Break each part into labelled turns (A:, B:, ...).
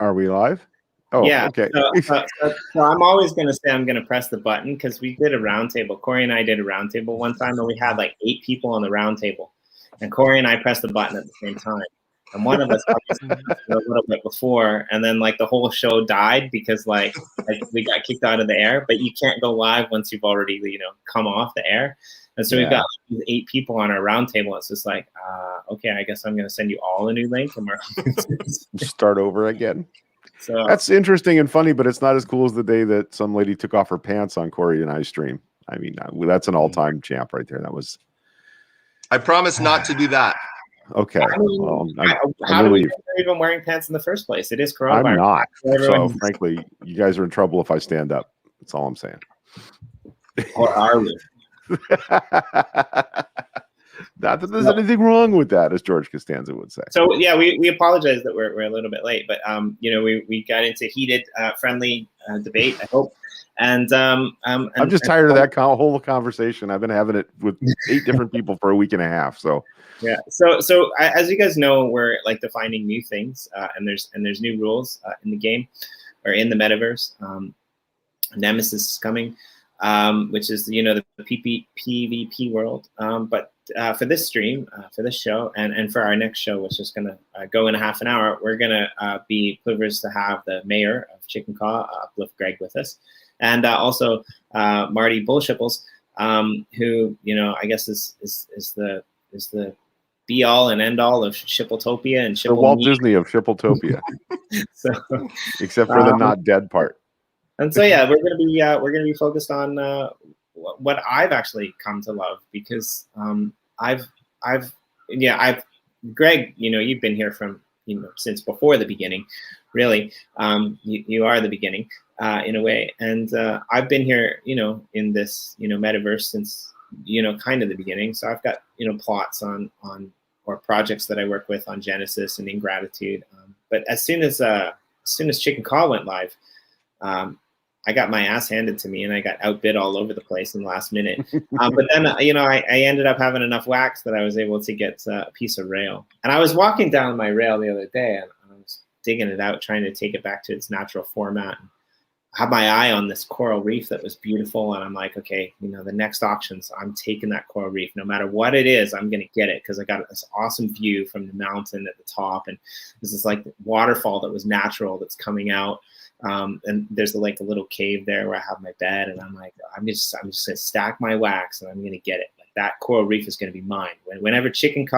A: Are we live? Oh,
B: yeah.
A: okay.
B: So I'm always going to say I'm going to press the button because we did a roundtable. Corey and I did a roundtable one time, and we had like 8 people on the roundtable, and Corey and I pressed the button at the same time. And one of us a little bit before, and then like the whole show died because like we got kicked out of the air. But you can't go live once you've already come off the air. And so we've got like 8 people on our roundtable. It's just like, okay, I guess I'm going to send you all a new link, and we're
A: start over again.
B: So
A: that's interesting and funny, but it's not as cool as the day that some lady took off her pants on Corey and I's stream. I mean, that's an all-time champ right there. That was.
C: I promise not to do that.
A: Okay.
B: I mean,
A: well,
B: how do we even wearing pants in the first place? It is coronavirus.
A: I'm not. So frankly, you guys are in trouble if I stand up. That's all I'm saying.
B: Or are we?
A: Not that there's anything wrong with that, as George Costanza would say.
B: So yeah, we apologize that we're a little bit late, but we got into heated, friendly debate, I hope. And I'm
A: just tired of that whole conversation. I've been having it with 8 different people for a week and a half. So
B: yeah. So as you guys know, we're like defining new things, and there's new rules in the game or in the metaverse. Nemesis is coming, which is the PvP world. But for this stream, for this show, and for our next show, which is going to go in a half an hour, we're going to be privileged to have the mayor of Chik'in, UpliftGreg, with us, and also Marty Bullshipples, who I guess is the be all and end all of Shippletopia and
A: the Walt Disney of Shippletopia.
B: So,
A: except for the not dead part.
B: And so yeah, we're gonna be focused on what I've actually come to love, because Greg, you've been here from since before the beginning, really. You are the beginning in a way, and I've been here in this metaverse since kind of the beginning. So I've got plots on or projects that I work with on Genesis and Ingratitude. But as soon as Chik'in went live, I got my ass handed to me, and I got outbid all over the place in the last minute. But then, I ended up having enough wax that I was able to get a piece of rail. And I was walking down my rail the other day, and I was digging it out, trying to take it back to its natural format. And I had my eye on this coral reef that was beautiful, and I'm like, okay, the next auctions, I'm taking that coral reef. No matter what it is, I'm going to get it, because I got this awesome view from the mountain at the top, and this is like waterfall that was natural that's coming out. And there's like a little cave there where I have my bed, and I'm like, I'm just gonna stack my wax, and I'm gonna get it. Like, that coral reef is gonna be mine. Whenever Chik'in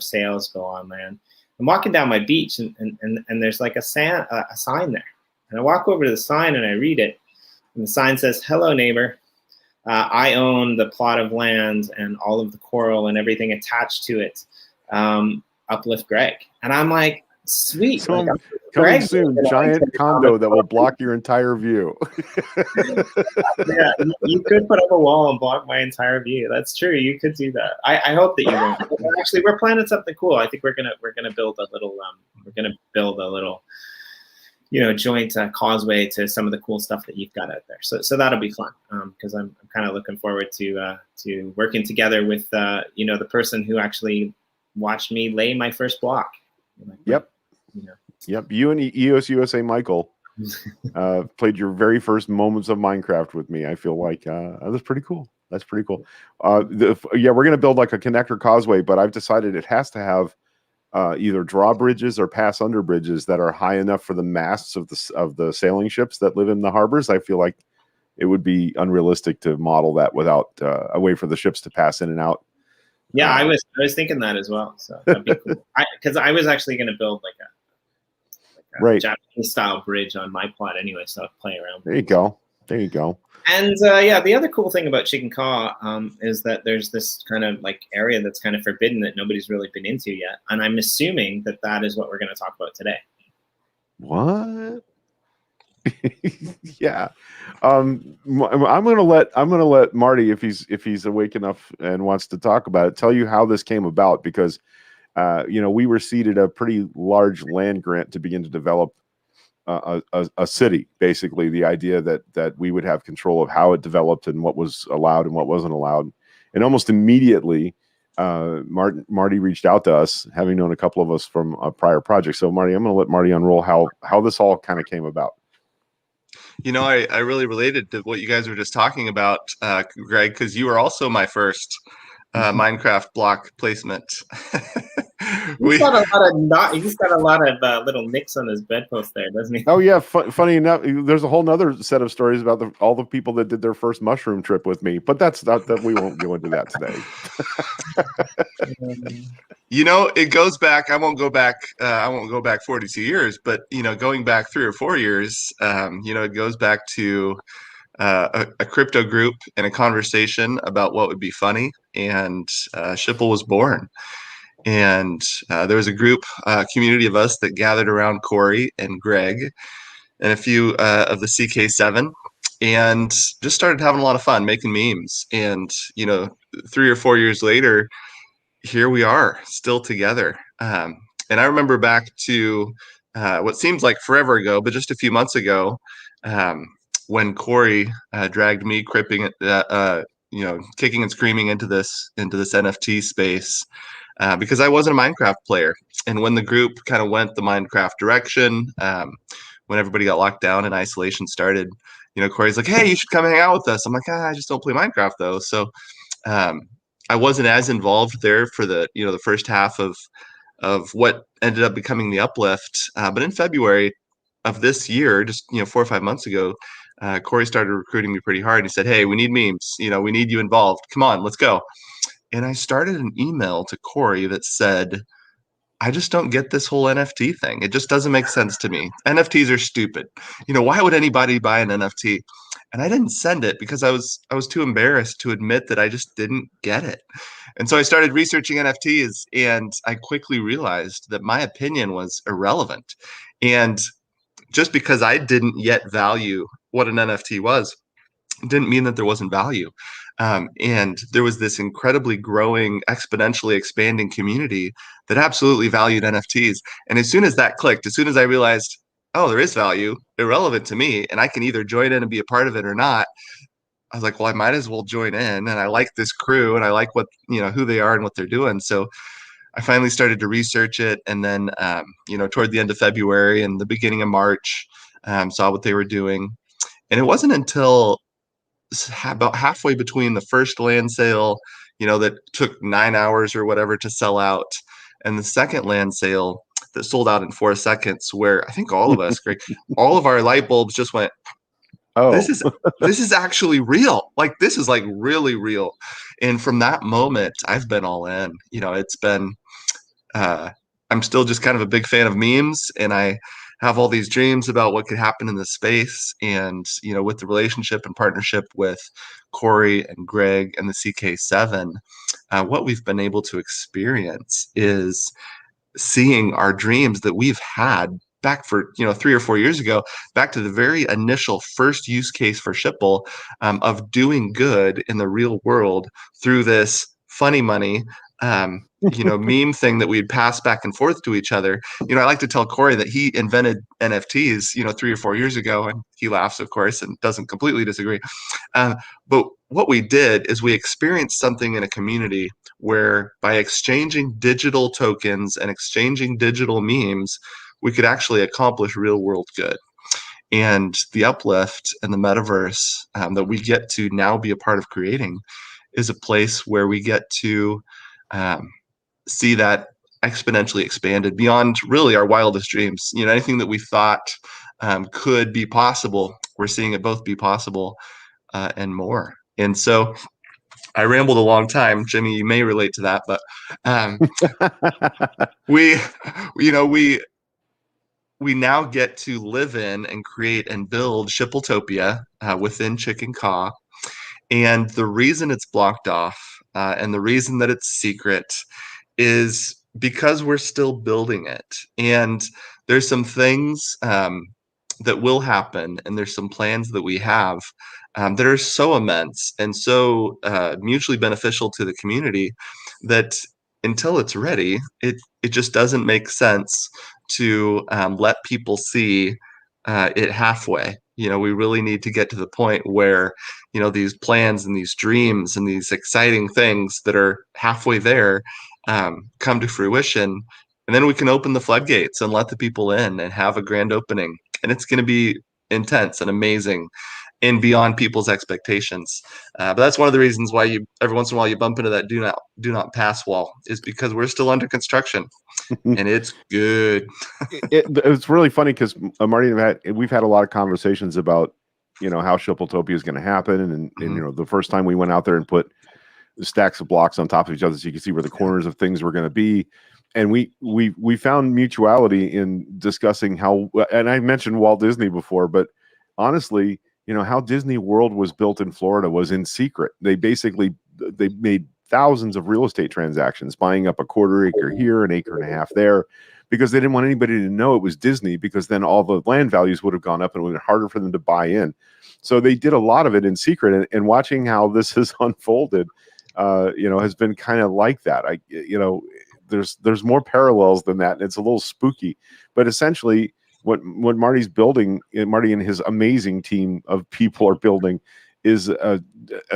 B: sales go on, man, I'm walking down my beach, and there's like a sign there, and I walk over to the sign and I read it, and the sign says, "Hello, neighbor. I own the plot of land and all of the coral and everything attached to it. UpliftGreg." And I'm like, sweet.
A: So coming soon, giant condo that will block your entire view.
B: Yeah, you could put up a wall and block my entire view. That's true. You could do that. I hope that you won't. Actually, we're planning something cool. I think we're gonna build a little joint causeway to some of the cool stuff that you've got out there. So that'll be fun, because I'm kind of looking forward to working together with the person who actually watched me lay my first block.
A: Yep. Yep. You and EOS USA Michael played your very first moments of Minecraft with me. I feel like that's pretty cool. That's pretty cool. We're going to build like a connector causeway, but I've decided it has to have either drawbridges or pass under bridges that are high enough for the masts of the sailing ships that live in the harbors. I feel like it would be unrealistic to model that without a way for the ships to pass in and out.
B: Yeah, I was thinking that as well. So that'd be cool. Because I was actually going to build like a Japanese style bridge on my plot anyway, so I'll play around.
A: There you go. And
B: the other cool thing about Chik'in is that there's this kind of like area that's kind of forbidden that nobody's really been into yet, and I'm assuming that is what we're going to talk about today.
A: What? Yeah. I'm gonna let Marty, if he's awake enough and wants to talk about it, tell you how this came about, because we were seeded a pretty large land grant to begin to develop a city. Basically, the idea that we would have control of how it developed and what was allowed and what wasn't allowed. And almost immediately, Marty reached out to us, having known a couple of us from a prior project. So Marty, I'm going to let Marty unroll how this all kind of came about.
C: You know, I really related to what you guys were just talking about, Greg, because you were also my first Minecraft block placement.
B: He's got a lot of little nicks on his bedpost there, doesn't he?
A: Oh yeah, funny enough, there's a whole nother set of stories about all the people that did their first mushroom trip with me, but that's not that we won't go into that today.
C: You know, it goes back. I won't go back 42 years, but you know, going back 3 or 4 years, you know, it goes back to a crypto group and a conversation about what would be funny, and Shipple was born. And there was a group, community of us that gathered around Corey and Greg and a few of the CK7, and just started having a lot of fun making memes. And you know, 3 or 4 years later, here we are still together. And I remember back to what seems like forever ago, but just a few months ago, when Corey dragged me kicking and screaming into this NFT space, because I wasn't a Minecraft player. And when the group kind of went the Minecraft direction, when everybody got locked down and isolation started, you know, Corey's like, "Hey, you should come hang out with us." I'm like, I just don't play Minecraft though. So I wasn't as involved there for the first half of what ended up becoming the Uplift. But in February of this year, just 4 or 5 months ago, Corey started recruiting me pretty hard. And he said, "Hey, we need memes. You know, we need you involved. Come on, let's go." And I started an email to Corey that said, "I just don't get this whole NFT thing. It just doesn't make sense to me. NFTs are stupid. You know, why would anybody buy an NFT?" And I didn't send it because I was too embarrassed to admit that I just didn't get it. And so I started researching NFTs, and I quickly realized that my opinion was irrelevant. And just because I didn't yet value what an NFT was, didn't mean that there wasn't value. And there was this incredibly growing, exponentially expanding community that absolutely valued NFTs. And as soon as that clicked, as soon as I realized, oh, there is value, irrelevant to me, and I can either join in and be a part of it or not, I was like, well, I might as well join in. And I like this crew, and I like what, who they are and what they're doing. So I finally started to research it. And then, toward the end of February and the beginning of March, saw what they were doing. And it wasn't until about halfway between the first land sale, that took 9 hours or whatever to sell out, and the second land sale that sold out in 4 seconds, where I think all of us, Greg, all of our light bulbs just went, "Oh, this is actually real. Like, this is like really real." And from that moment, I've been all in. It's been, I'm still just kind of a big fan of memes, and I have all these dreams about what could happen in this space. And, with the relationship and partnership with Corey and Greg and the CK7, what we've been able to experience is seeing our dreams that we've had back for 3 or 4 years ago, back to the very initial first use case for Shipple, of doing good in the real world through this funny money meme thing that we'd pass back and forth to each other. I like to tell Corey that he invented NFTs 3 or 4 years ago, and he laughs, of course, and doesn't completely disagree. But what we did is we experienced something in a community where, by exchanging digital tokens and exchanging digital memes, we could actually accomplish real world good. And the Uplift and the metaverse that we get to now be a part of creating is a place where we get to see that exponentially expanded beyond really our wildest dreams. Anything that we thought could be possible, we're seeing it both be possible and more. And so I rambled a long time. Jimmy, you may relate to that, but we now get to live in and create and build Shippletopia within Chik'in. And the reason it's blocked off and the reason that it's secret is because we're still building it. And there's some things that will happen, and there's some plans that we have that are so immense and so mutually beneficial to the community that until it's ready, it just doesn't make sense to let people see it halfway. We really need to get to the point where, these plans and these dreams and these exciting things that are halfway there come to fruition. And then we can open the floodgates and let the people in and have a grand opening. And it's going to be intense and amazing and beyond people's expectations. But that's one of the reasons why every once in a while you bump into that do not pass wall, is because we're still under construction and it's good.
A: It's really funny because Marty and we've had a lot of conversations about, how Shippletopia is going to happen. And the first time we went out there and put stacks of blocks on top of each other so you can see where the corners of things were going to be. And we found mutuality in discussing how, and I mentioned Walt Disney before, but honestly, how Disney World was built in Florida was in secret. They made thousands of real estate transactions, buying up a quarter acre here, an acre and a half there, because they didn't want anybody to know it was Disney, because then all the land values would have gone up and it would have been harder for them to buy in. So they did a lot of it in secret, and watching how this has unfolded, has been kind of like that. There's more parallels than that, and it's a little spooky, but essentially what Marty's building, Marty and his amazing team of people are building, is a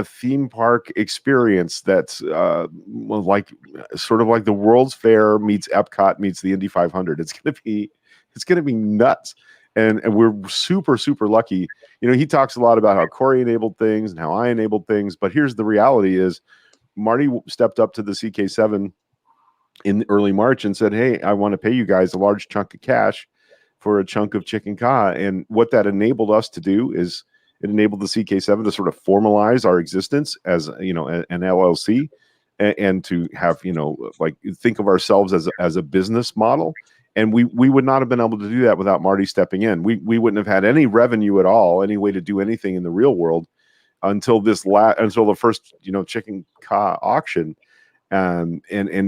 A: theme park experience that's sort of like the World's Fair meets Epcot meets the Indy 500. It's gonna be nuts, and we're super, super lucky. He talks a lot about how Corey enabled things and how I enabled things, but here's the reality: is Marty stepped up to the CK7 in early March and said, "Hey, I want to pay you guys a large chunk of cash for a chunk of Chik'in Ka." And what that enabled us to do is it enabled the CK7 to sort of formalize our existence as, an LLC, and to have, think of ourselves as a business model. And we would not have been able to do that without Marty stepping in. We wouldn't have had any revenue at all, any way to do anything in the real world until the first, Chik'in Ka auction. And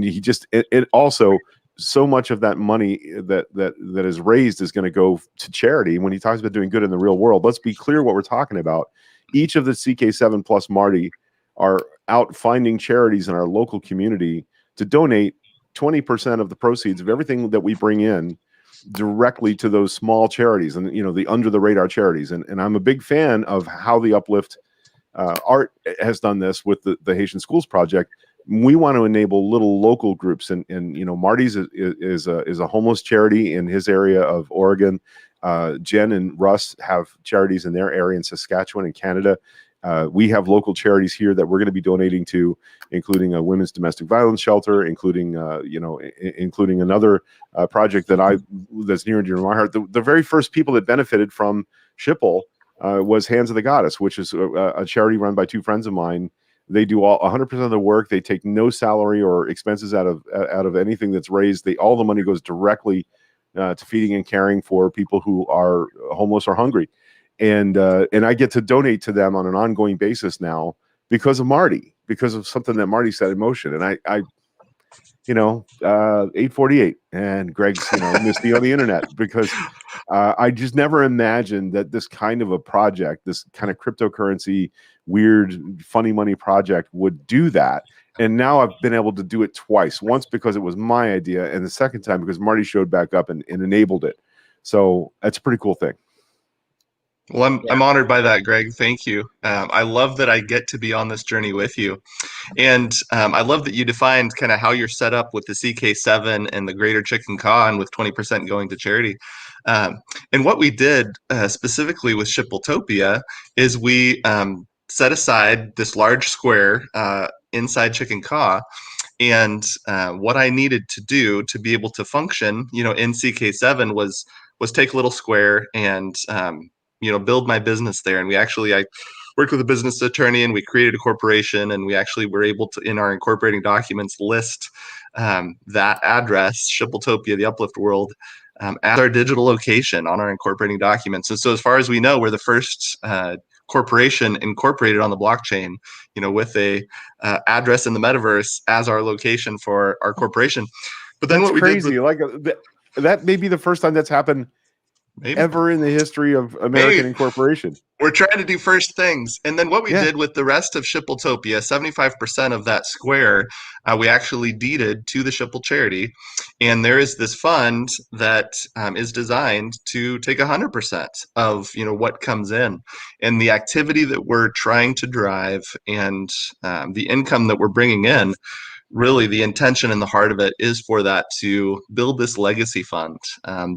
A: he just, it also, so much of that money that is raised is going to go to charity. When he talks about doing good in the real world, let's be clear what we're talking about. Each of the CK7 plus Marty are out finding charities in our local community to donate 20% of the proceeds of everything that we bring in directly to those small charities, and the under the radar charities. And I'm a big fan of how the Uplift Art has done this with the Haitian Schools Project. We want to enable little local groups, and Marty's is a homeless charity in his area of Oregon. Jen and Russ have charities in their area in Saskatchewan and Canada. We have local charities here that we're going to be donating to, including a women's domestic violence shelter, including another project that's near and dear to my heart. The very first people that benefited from Shipple was Hands of the Goddess, which is a charity run by two friends of mine. They do 100% of the work. They take no salary or expenses out of anything that's raised. All the money goes directly to feeding and caring for people who are homeless or hungry, and I get to donate to them on an ongoing basis now because of Marty, because of something that Marty set in motion. And I 848 and Greg's Misty on the internet, because I just never imagined that this kind of a project, this kind of cryptocurrency, weird, funny money project would do that. And now I've been able to do it twice. Once because it was my idea, and the second time because Marty showed back up and enabled it. So that's a pretty cool thing.
C: Well, I'm honored by that, Greg. Thank you. I love that I get to be on this journey with you. And I love that you defined kind of how you're set up with the CK7 and the Greater Chik'in Ka, and with 20% going to charity. And what we did specifically with Shippletopia is we set aside this large square inside Chik'in Ka. And what I needed to do to be able to function, in CK7 was take a little square and build my business there. And I worked with a business attorney, and we created a corporation, and we actually were able to, in our incorporating documents, list that address, Shippletopia, the UpliftWorld, as our digital location on our incorporating documents. And so as far as we know, we're the first corporation incorporated on the blockchain, with a address in the metaverse as our location for our corporation. But then
A: that's
C: what we
A: crazy.
C: did
A: that may be the first time that's happened
C: Maybe.
A: ever in the history of American incorporation.
C: We're trying to do first things. And then what we
A: Yeah.
C: did with the rest of Shippletopia, 75% of that square, we actually deeded to the Shipple charity. And there is this fund that is designed to take 100% of, what comes in. And the activity that we're trying to drive and the income that we're bringing in, really the intention and the heart of it is for that to build this legacy fund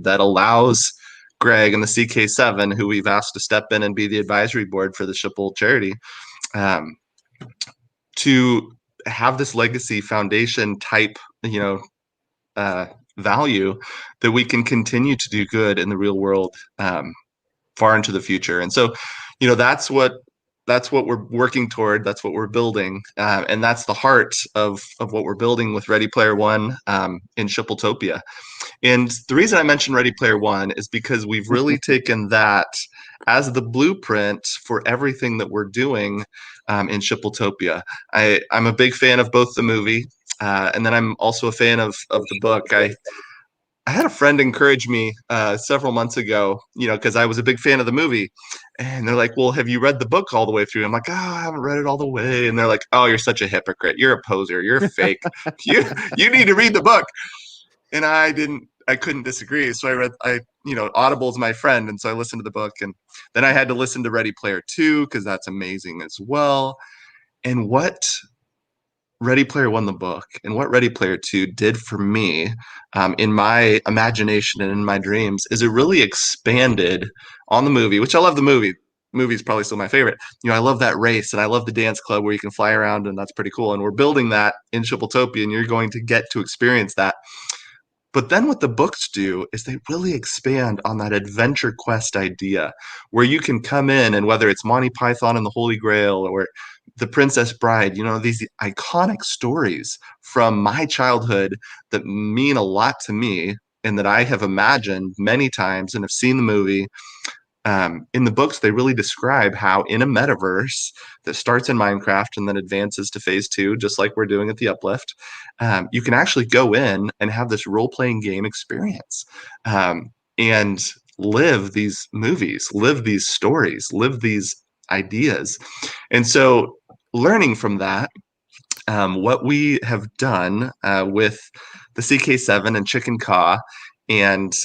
C: that allows Greg and the CK7, who we've asked to step in and be the advisory board for the Shipple charity, to have this legacy foundation type, value that we can continue to do good in the real world far into the future. And so, that's what we're working toward. That's what we're building, and that's the heart of what we're building with Ready Player One in Shippletopia. And the reason I mentioned Ready Player One is because we've really taken that as the blueprint for everything that we're doing in Shippletopia. I'm a big fan of both the movie, and then I'm also a fan of the book. I had a friend encourage me several months ago, because I was a big fan of the movie. And they're like, well, have you read the book all the way through? I'm like, oh, I haven't read it all the way. And they're like, oh, you're such a hypocrite. You're a poser. You're fake. you need to read the book. And I couldn't disagree. So Audible's my friend. And so I listened to the book, and then I had to listen to Ready Player 2 because that's amazing as well. And what Ready Player One, the book, and what Ready Player 2 did for me in my imagination and in my dreams is it really expanded on the movie, which I love the movie. Movie is probably still my favorite. I love that race, and I love the dance club where you can fly around, and that's pretty cool. And we're building that in Shippletopia, and you're going to get to experience that. But then what the books do is they really expand on that adventure quest idea where you can come in, and whether it's Monty Python and the Holy Grail or The Princess Bride, these iconic stories from my childhood that mean a lot to me and that I have imagined many times and have seen the movie. In the books, they really describe how in a metaverse that starts in Minecraft and then advances to phase 2, just like we're doing at the Uplift, you can actually go in and have this role-playing game experience and live these movies, live these stories, live these ideas. And so learning from that, what we have done with the CK7 and Chik'in, and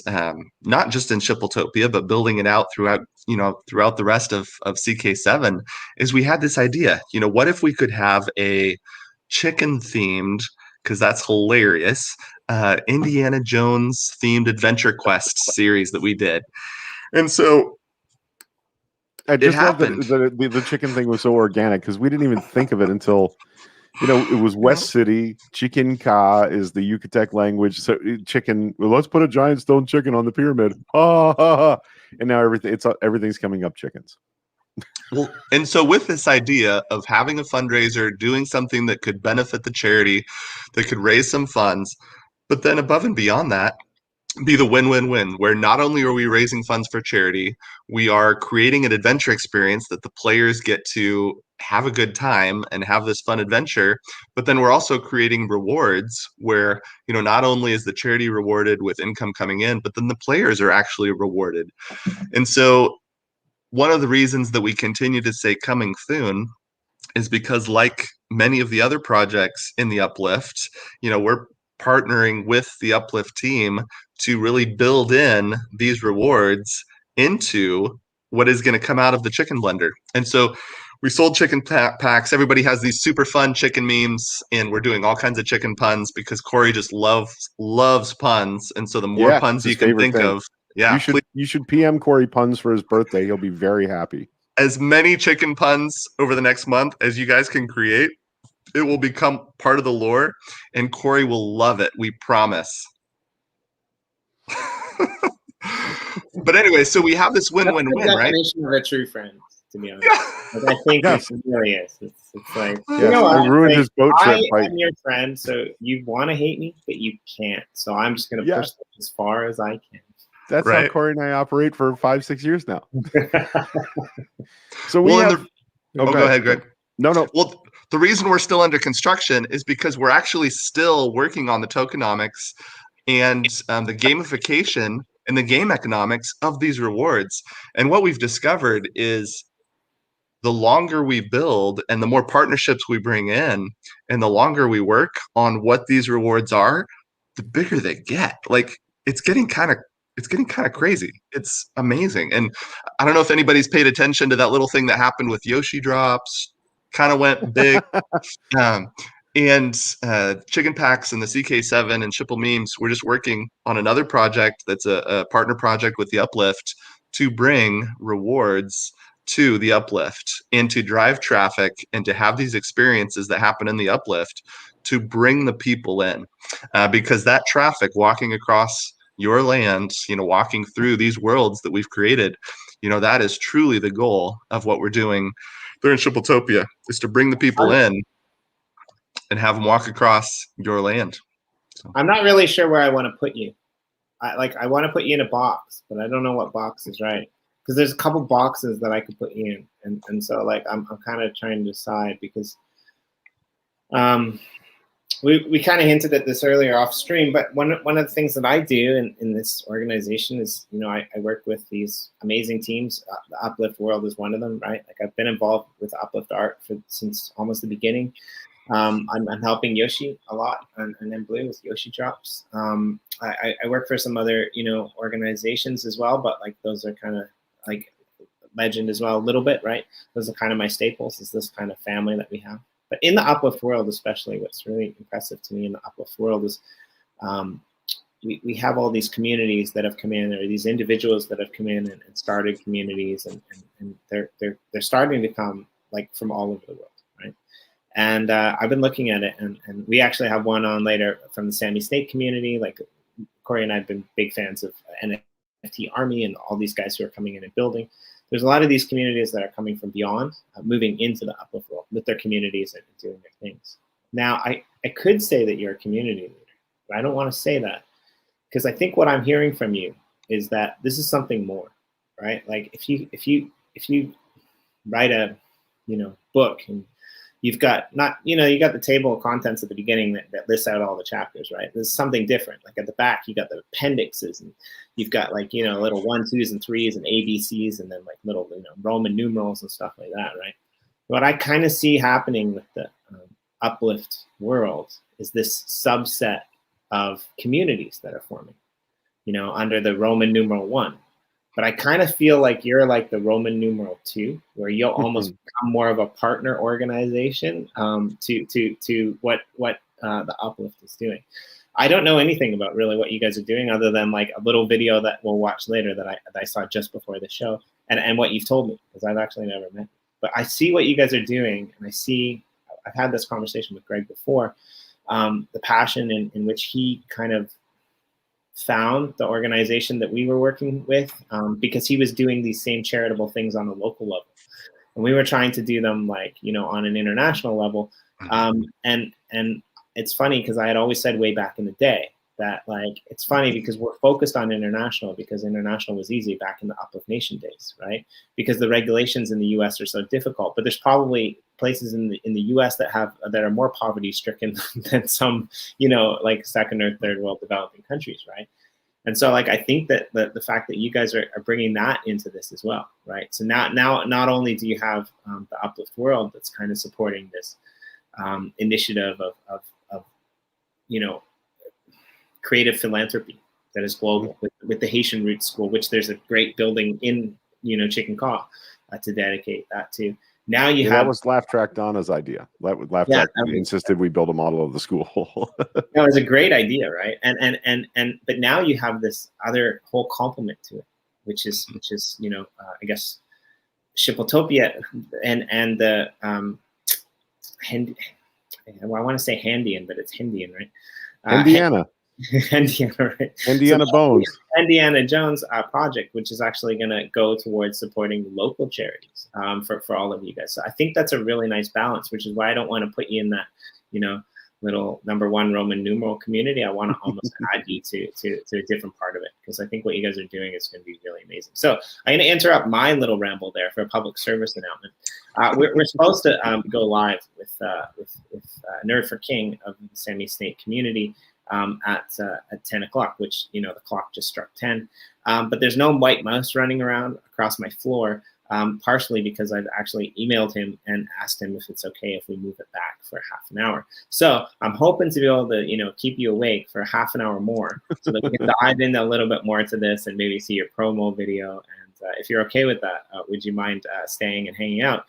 C: not just in Shippletopia, but building it out throughout the rest of CK7, is we had this idea, what if we could have a chicken themed, because that's hilarious, Indiana Jones themed Adventure Quest series that we did. And so
A: I just love that the chicken thing was so organic, because we didn't even think of it until it was West City. Chik'in is the Yucatec language. So chicken. Well, let's put a giant stone chicken on the pyramid. And now everything's coming up chickens.
C: Well, and so with this idea of having a fundraiser, doing something that could benefit the charity, that could raise some funds, but then above and beyond that, be the win-win-win, where not only are we raising funds for charity, we are creating an adventure experience that the players get to have a good time and have this fun adventure, but then we're also creating rewards where, not only is the charity rewarded with income coming in, but then the players are actually rewarded. And so one of the reasons that we continue to say coming soon is because, like many of the other projects in the Uplift, we're partnering with the Uplift team to really build in these rewards into what is going to come out of the chicken blender. And so we sold chicken packs. Everybody has these super fun chicken memes, and we're doing all kinds of chicken puns because Corey just loves puns. And so the more puns you can think of,
A: you should PM Corey puns for his birthday. He'll be very happy.
C: As many chicken puns over the next month as you guys can create, it will become part of the lore, and Corey will love it. We promise. But anyway, so we have this win-win-win, right?
B: Definition of a true friend, to be honest. I think it really is. It's like,
A: I ruined his boat trip.
B: I'm your friend, so you want to hate me, but you can't. So I'm just going to push this as far as I can.
A: That's how Corey and I operate for 5-6 years now. So go
C: ahead, Greg.
A: No.
C: Well, the reason we're still under construction is because we're actually still working on the tokenomics and the gamification and the game economics of these rewards. And what we've discovered is the longer we build and the more partnerships we bring in and the longer we work on what these rewards are, the bigger they get. Like it's getting kind of crazy. It's amazing. And I don't know if anybody's paid attention to that little thing that happened with Yoshi drops, kind of went big. And Chicken Packs and the CK7 and Shipple Memes, we're just working on another project that's a partner project with the Uplift to bring rewards to the Uplift and to drive traffic and to have these experiences that happen in the Uplift to bring the people in, because that traffic walking across your land, walking through these worlds that we've created, that is truly the goal of what we're doing there in Shippletopia, is to bring the people in and have them walk across your land. So.
B: I'm not really sure where I want to put you. I want to put you in a box, but I don't know what box is right. Because there's a couple boxes that I could put you in, and so like I'm kind of trying to decide, because we kind of hinted at this earlier off stream, but one of the things that I do in this organization is, I work with these amazing teams. The UpliftWorld is one of them, right? Like I've been involved with Uplift Art since almost the beginning. I'm helping Yoshi a lot, and then Blue with Yoshi drops. I work for some other organizations as well, but like those are kind of like Legend as well a little bit, right? Those are kind of my staples, is this kind of family that we have. But in the Uplift world, especially, what's really impressive to me in the Uplift world is we have all these communities that have come in, or these individuals that have come in and started communities, and they're starting to come like from all over the world, right? And I've been looking at it, and we actually have one on later from the Sammy Snake community. Like Corey and I have been big fans of NFT Army and all these guys who are coming in and building. There's a lot of these communities that are coming from beyond, moving into the Uplift world with their communities and doing their things. Now, I could say that you're a community leader, but I don't want to say that, because I think what I'm hearing from you is that this is something more, right? Like if you write a book, and you've got you got the table of contents at the beginning that lists out all the chapters, right? There's something different. Like at the back, you got the appendixes, and you've got like, little 1, 2s, and 3s and ABCs, and then like little, Roman numerals and stuff like that, right? What I kind of see happening with the Uplift world is this subset of communities that are forming, under the Roman numeral 1. But I kind of feel like you're like the Roman numeral 2, where you'll almost become more of a partner organization to what the Uplift is doing. I don't know anything about really what you guys are doing, other than like a little video that we'll watch later that I saw just before the show, and what you've told me, because I've actually never met you. But I see what you guys are doing, and I've had this conversation with Greg before, the passion in which he kind of found the organization that we were working with, because he was doing these same charitable things on a local level, and we were trying to do them like on an international level. And it's funny, because I had always said way back in the day that like it's funny because we're focused on international, because international was easy back in the Uplift Nation days, right? Because the regulations in the U.S. are so difficult, but there's probably places in the U.S. that are more poverty stricken than some like second or third world developing countries, right? And so like I think that the fact that you guys are bringing that into this as well, right? So now not only do you have the Uplift world that's kind of supporting this initiative of creative philanthropy that is global, with the Haitian Roots School, which there's a great building in Chik'in to dedicate that to. Now you have,
A: that was Laugh Track Donna's idea. Laugh Track insisted we build a model of the school.
B: That was a great idea, right? And but now you have this other whole complement to it, which is I guess Shippletopia and the I want to say Hendian, but it's Hendian, right?
A: Hendiana.
B: Hendiana, right?
A: Hendiana Bones.
B: Hendiana Jones project, which is actually going to go towards supporting local charities for all of you guys. So I think that's a really nice balance, which is why I don't want to put you in that, little number 1 Roman numeral community. I want to almost add you to a different part of it, because I think what you guys are doing is going to be really amazing. So I'm going to interrupt my little ramble there for a public service announcement. We're supposed to go live with Nerd for King of the Sammy Snake community at 10 o'clock, which, the clock just struck 10. But there's no white mouse running around across my floor, partially because I've actually emailed him and asked him if it's okay if we move it back for half an hour. So I'm hoping to be able to, keep you awake for half an hour more so that we can dive in a little bit more to this and maybe see your promo video. And if you're okay with that, would you mind staying and hanging out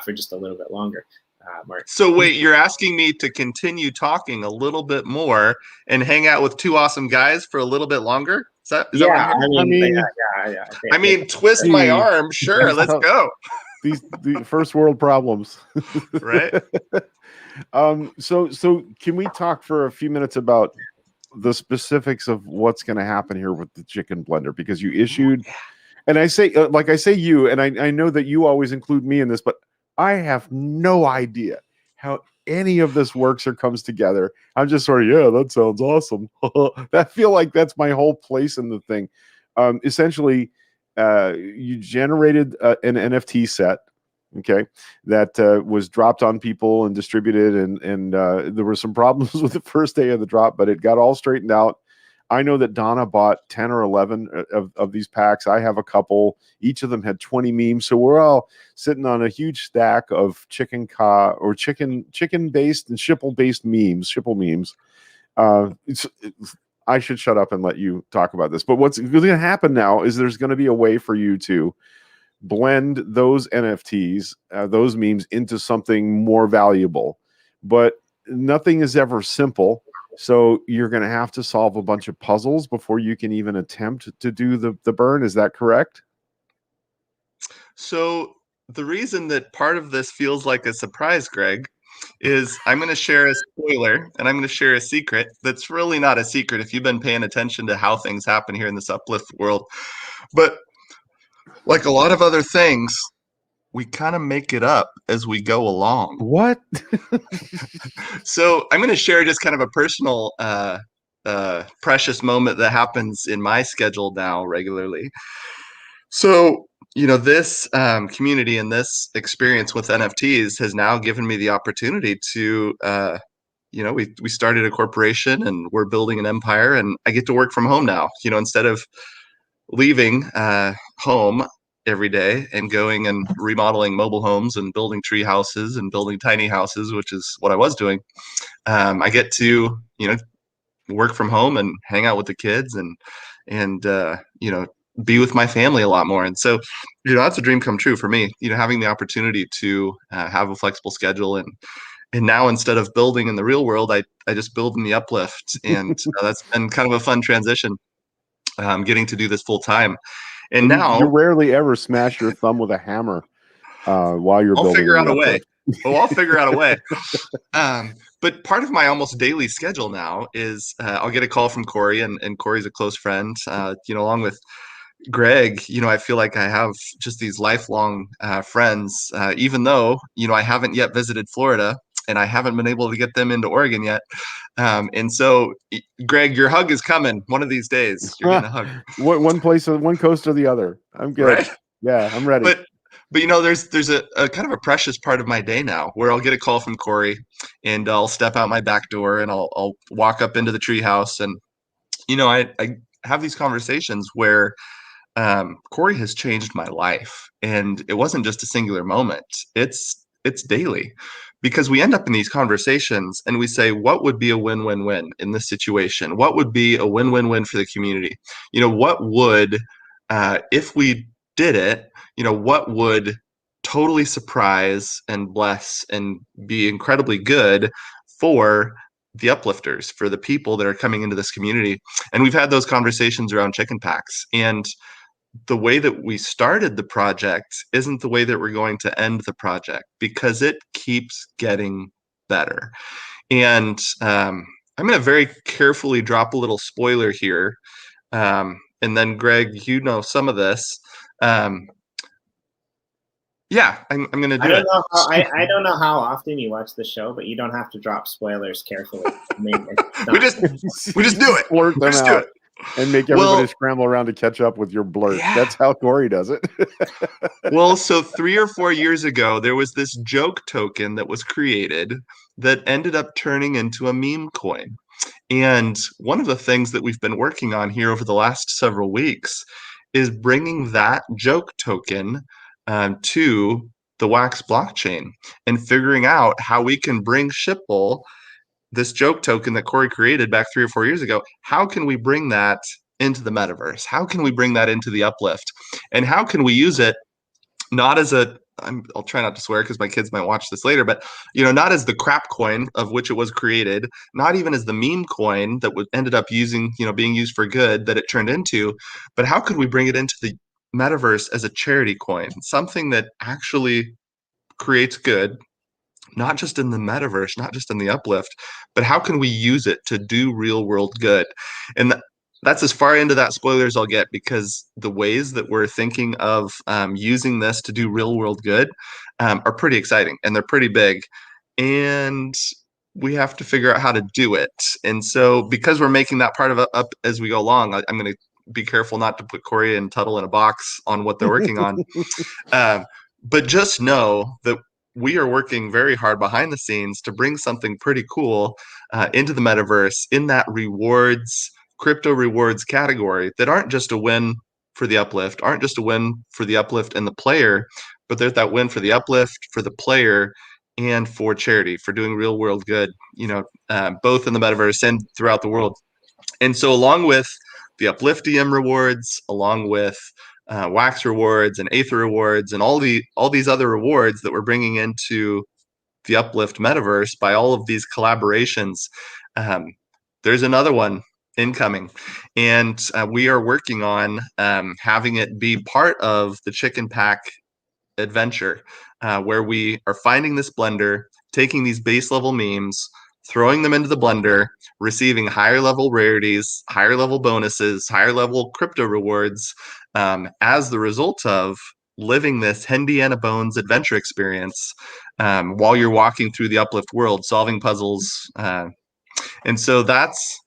B: for just a little bit longer? Mark.
C: So wait, you're asking me to continue talking a little bit more and hang out with two awesome guys for a little bit longer? Is that what I'm hearing? I mean, twist my arm. Sure, let's go.
A: The first world problems.
C: Right.
A: So can we talk for a few minutes about the specifics of what's going to happen here with the chicken blender? Because you issued, and I say, you, and I know that you always include me in this, but I have no idea how any of this works or comes together. I'm just sort of, yeah, that sounds awesome. I feel like that's my whole place in the thing. Essentially, you generated an NFT set, okay, that was dropped on people and distributed, and there were some problems with the first day of the drop, but it got all straightened out. I know that Donna bought 10 or 11 of these packs. I have a couple. Each of them had 20 memes. So we're all sitting on a huge stack of chicken based and Shipple based memes, Shipple memes. I should shut up and let you talk about this. But what's going to happen now is there's going to be a way for you to blend those NFTs, those memes, into something more valuable. But nothing is ever simple. So you're going to have to solve a bunch of puzzles before you can even attempt to do the burn. Is that correct?
C: So the reason that part of this feels like a surprise, Greg, is I'm going to share a spoiler and I'm going to share a secret that's really not a secret if you've been paying attention to how things happen here in this Uplift world. But like a lot of other things, we kind of make it up as we go along.
A: What?
C: So I'm going to share just kind of a personal, precious moment that happens in my schedule now regularly. So, this community and this experience with NFTs has now given me the opportunity to, we started a corporation and we're building an empire, and I get to work from home now, instead of leaving home every day and going and remodeling mobile homes and building tree houses and building tiny houses, which is what I was doing. I get to, work from home and hang out with the kids and be with my family a lot more. And so, that's a dream come true for me, having the opportunity to have a flexible schedule. And now instead of building in the real world, I just build in the Uplift. And that's been kind of a fun transition, getting to do this full time. And now
A: you rarely ever smash your thumb with a hammer while you're building.
C: I'll figure out a way. I'll figure out a way. But part of my almost daily schedule now is I'll get a call from Corey, and Corey's a close friend. Along with Greg, I feel like I have just these lifelong friends, even though, I haven't yet visited Florida and I haven't been able to get them into Oregon yet. And so, Greg, your hug is coming one of these days. You're going to hug.
A: One place, one coast or the other. I'm good.
C: Right?
A: Yeah, I'm ready.
C: But there's a kind of a precious part of my day now where I'll get a call from Corey and I'll step out my back door and I'll walk up into the treehouse. And, I have these conversations where Corey has changed my life. And it wasn't just a singular moment. It's daily, because we end up in these conversations and we say, what would be a win-win-win in this situation? What would be a win-win-win for the community? What would, if we did it, what would totally surprise and bless and be incredibly good for the uplifters, for the people that are coming into this community? And we've had those conversations around chicken packs. And the way that we started the project isn't the way that we're going to end the project, because it keeps getting better. And I'm going to very carefully drop a little spoiler here. And then, Greg, some of this. I'm going to do it.
B: I don't know how often you watch the show, but you don't have to drop spoilers carefully.
C: We just do it.
A: Blurt them out. And make everybody scramble around to catch up with your blurt. Yeah. That's how Corey does it.
C: Well, so 3 or 4 years ago, there was this joke token that was created that ended up turning into a meme coin. And one of the things that we've been working on here over the last several weeks is bringing that joke token to the Wax blockchain and figuring out how we can bring Shipple, this joke token that Corey created back 3 or 4 years ago, how can we bring that into the metaverse? How can we bring that into the Uplift? And how can we use it not as I'll try not to swear because my kids might watch this later, but not as the crap coin of which it was created, not even as the meme coin that ended up being used for good that it turned into, but how could we bring it into the metaverse as a charity coin, something that actually creates good, not just in the metaverse, not just in the Uplift, but how can we use it to do real world good? And that's as far into that spoiler as I'll get, because the ways that we're thinking of using this to do real world good are pretty exciting, and they're pretty big, and we have to figure out how to do it. And so because we're making that part of it up as we go along, I'm going to be careful not to put Corey and Tuttle in a box on what they're working on. But just know that we are working very hard behind the scenes to bring something pretty cool into the metaverse in that crypto rewards category that aren't just a win for the Uplift, aren't just a win for the Uplift and the player, but there's that win for the Uplift, for the player, and for charity, for doing real world good, both in the metaverse and throughout the world. And so along with the Uplift DM rewards, along with Wax rewards and Aether rewards and all these other rewards that we're bringing into the Uplift metaverse by all of these collaborations, there's another one incoming, and we are working on having it be part of the Chik'in pack adventure, where we are finding this blender, taking these base level memes, throwing them into the blender, receiving higher level rarities, higher level bonuses, higher level crypto rewards as the result of living this Hendiana Bones adventure experience while you're walking through the Uplift world, solving puzzles. And so that's...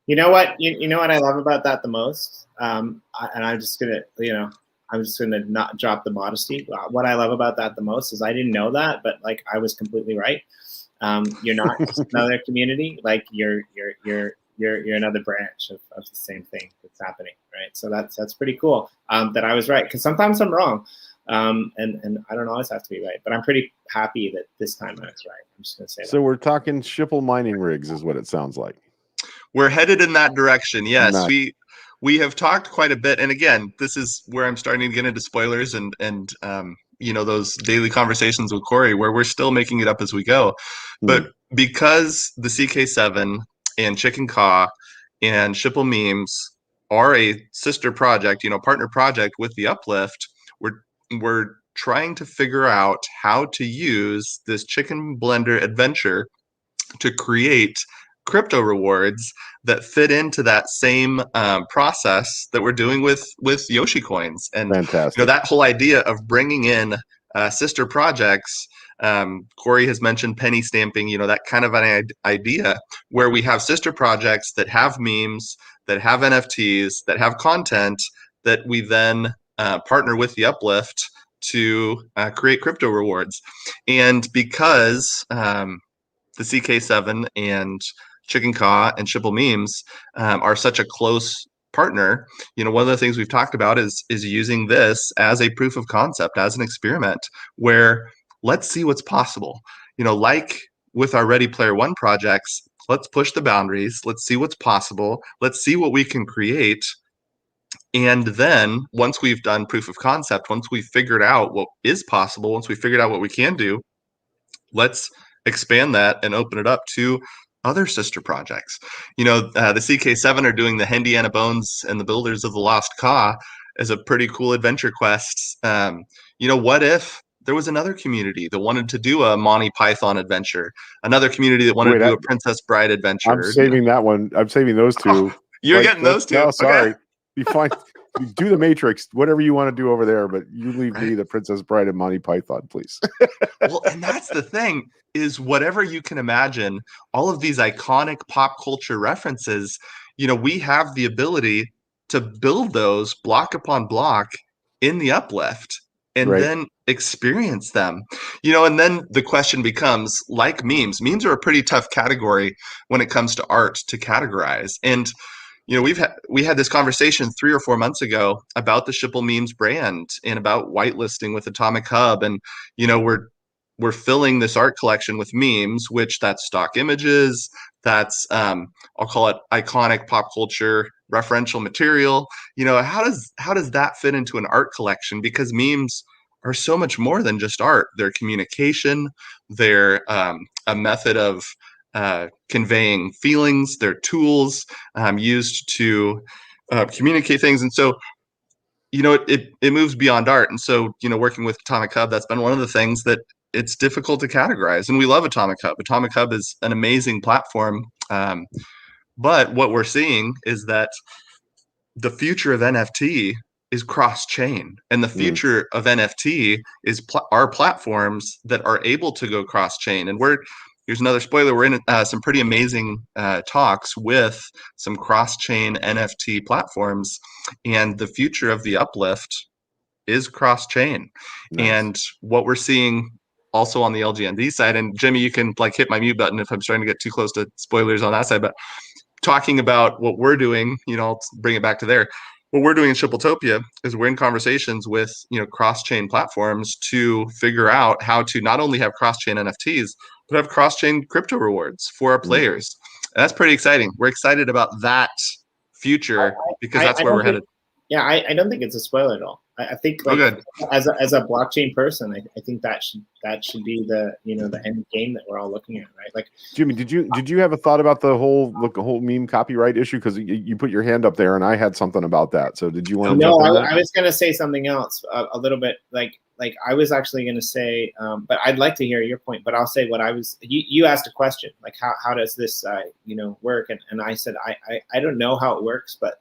B: You know what I love about that the most? And I'm just gonna not drop the modesty. What I love about that the most is I didn't know that, but like I was completely right. You're not just another community. Like you're another branch of the same thing that's happening, right? So that's pretty cool. That I was right, because sometimes I'm wrong, and I don't always have to be right. But I'm pretty happy that this time I was right. I'm just gonna say that.
A: So we're talking Shipple mining rigs, is what it sounds like.
C: We're headed in that direction. Yes,
A: nice.
C: We have talked quite a bit, and again, this is where I'm starting to get into spoilers and those daily conversations with Corey, where we're still making it up as we go. But because the CK7 and Chik'in Ka and Shipple Memes are a sister project, partner project with the Uplift, we're trying to figure out how to use this Chik'in Blender adventure to create crypto rewards that fit into that same process that we're doing with Yoshi coins. And
A: fantastic.
C: That whole idea of bringing in sister projects, Corey has mentioned penny stamping, that kind of an idea where we have sister projects that have memes, that have NFTs, that have content that we then partner with the Uplift to create crypto rewards. And because the CK7 and Chik'in Ka and Shipple Memes are such a close partner, one of the things we've talked about is using this as a proof of concept, as an experiment where let's see what's possible. Like with our Ready Player One projects, let's push the boundaries. Let's see what's possible. Let's see what we can create. And then once we've done proof of concept, once we've figured out what is possible, once we've figured out what we can do, let's expand that and open it up to other sister projects. The CK7 are doing the Hendiana Bones and the Builders of the Lost Ka as a pretty cool adventure quest. What if there was another community that wanted to do a Monty Python adventure, another community that wanted to do a Princess Bride adventure?
A: I'm saving that one. I'm saving those two.
C: You're getting those two?
A: No, sorry.
C: Okay.
A: Be fine. Do the Matrix, whatever you want to do over there, but you leave me the Princess Bride and Monty Python, please.
C: Well, and that's the thing, is whatever you can imagine, all of these iconic pop culture references, we have the ability to build those block upon block in the Uplift and then experience them. And then the question becomes, like memes are a pretty tough category when it comes to art to categorize. And we had this conversation 3 or 4 months ago about the Shipple Memes brand and about whitelisting with Atomic Hub. And we're filling this art collection with memes, which that's stock images, that's I'll call it iconic pop culture referential material. How does that fit into an art collection? Because memes are so much more than just art. They're communication. They're a method of conveying feelings. They're tools used to communicate things. And so, it moves beyond art. And so, working with Atomic Hub, that's been one of the things that it's difficult to categorize. And we love Atomic Hub. Atomic Hub is an amazing platform. But what we're seeing is that the future of NFT is cross-chain, and the future of NFT is our platforms that are able to go cross-chain. And here's another spoiler, we're in some pretty amazing talks with some cross-chain NFT platforms, and the future of the Uplift is cross-chain. Nice. And what we're seeing also on the LGND side, and Jimmy, you can hit my mute button if I'm starting to get too close to spoilers on that side, but talking about what we're doing, I'll bring it back to there. What we're doing in Shippletopia is we're in conversations with, cross-chain platforms to figure out how to not only have cross-chain NFTs, but have cross-chain crypto rewards for our players. And that's pretty exciting. We're excited about that future because that's where we're headed.
B: Yeah, I don't think it's a spoiler at all. I think as a blockchain person, I think that should be the the end game that we're all looking at, right? Like,
A: Jimmy, did you have a thought about the whole meme copyright issue? Because you put your hand up there, and I had something about that. So did you want to?
B: No, I was going to say something else a little bit. Like I was actually going to say, but I'd like to hear your point. But I'll say what I was. You asked a question, like how does this work? And I said I don't know how it works, but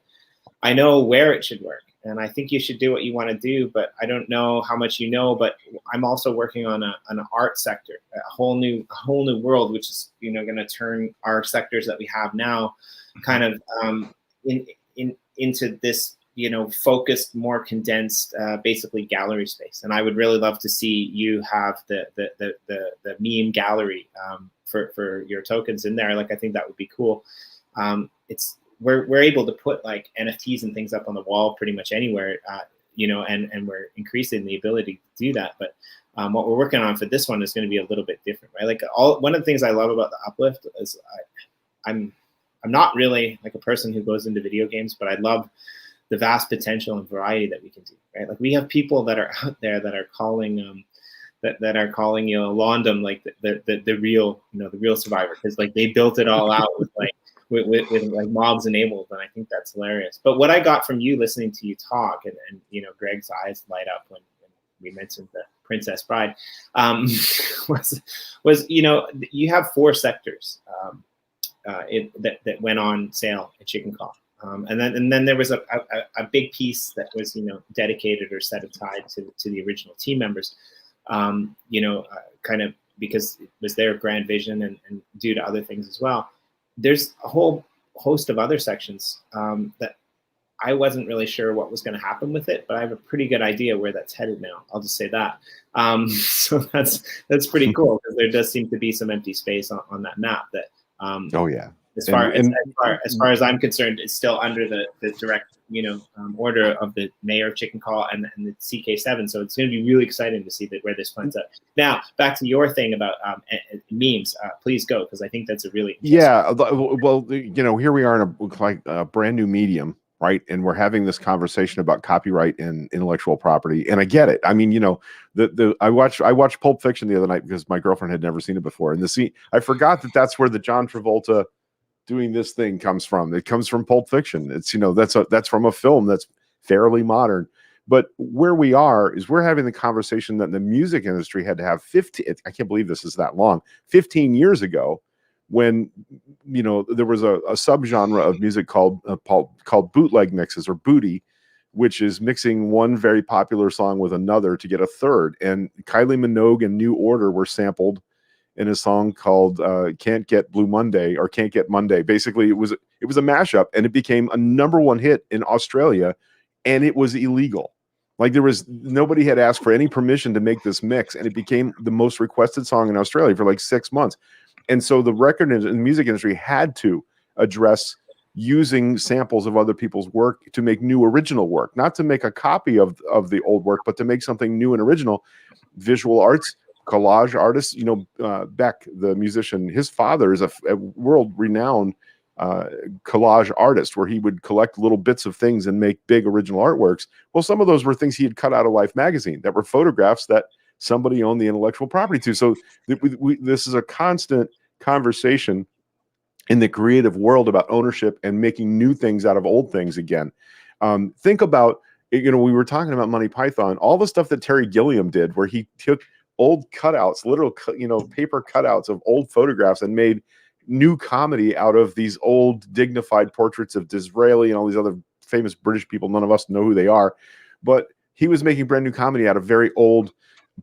B: I know where it should work, and I think you should do what you want to do, but I don't know how much you know. But I'm also working on an art sector, a whole new world, which is going to turn our sectors that we have now, kind of into this focused, more condensed, basically gallery space. And I would really love to see you have the meme gallery for your tokens in there. Like, I think that would be cool. We're able to put like NFTs and things up on the wall pretty much anywhere, and we're increasing the ability to do that. But what we're working on for this one is going to be a little bit different, right? Like one of the things I love about the Uplift is I'm not really like a person who goes into video games, but I love the vast potential and variety that we can do, right? Like, we have people that are out there that are calling that are calling London like the real the real survivor, because like they built it all out with like like mobs enabled, and I think that's hilarious. But what I got from you listening to you talk, and Greg's eyes light up when we mentioned the Princess Bride, was you have 4 sectors that went on sale at Chik'in, and then there was a big piece that was dedicated or set aside to the original team members, kind of because it was their grand vision and due to other things as well. There's a whole host of other sections that I wasn't really sure what was going to happen with it, but I have a pretty good idea where that's headed now. I'll just say that. So that's pretty cool, because there does seem to be some empty space on that map that.
A: Oh yeah.
B: As far as I'm concerned, it's still under the direct order of the mayor of Chik'in and the CK7. So it's going to be really exciting to see where this plans out. Now back to your thing about memes. Please go, because I think that's a really
A: well, here we are in a brand new medium, right? And we're having this conversation about copyright and intellectual property. And I get it. I mean, I watched Pulp Fiction the other night because my girlfriend had never seen it before. And I forgot that's where the John Travolta doing this thing comes from. It comes from Pulp Fiction. It's that's from a film that's fairly modern. But where we are is we're having the conversation that the music industry had to have 15. I can't believe this is that long. 15 years ago, when there was a subgenre of music called bootleg mixes, or booty, which is mixing one very popular song with another to get a third. And Kylie Minogue and New Order were sampled in a song called Can't Get Blue Monday, or Can't Get Monday. Basically, it was a mashup, and it became a #1 hit in Australia, and it was illegal. Like nobody had asked for any permission to make this mix, and it became the most requested song in Australia for like 6 months. And so the record and music industry had to address using samples of other people's work to make new original work, not to make a copy of the old work, but to make something new and original. Visual arts, collage artists, Beck, the musician, his father is a world-renowned collage artist, where he would collect little bits of things and make big original artworks. Well, some of those were things he had cut out of Life magazine that were photographs that somebody owned the intellectual property to. So this is a constant conversation in the creative world about ownership and making new things out of old things again. Think about, we were talking about Monty Python, all the stuff that Terry Gilliam did, where he took old cutouts, literal, paper cutouts of old photographs and made new comedy out of these old dignified portraits of Disraeli and all these other famous British people. None of us know who they are, but he was making brand new comedy out of very old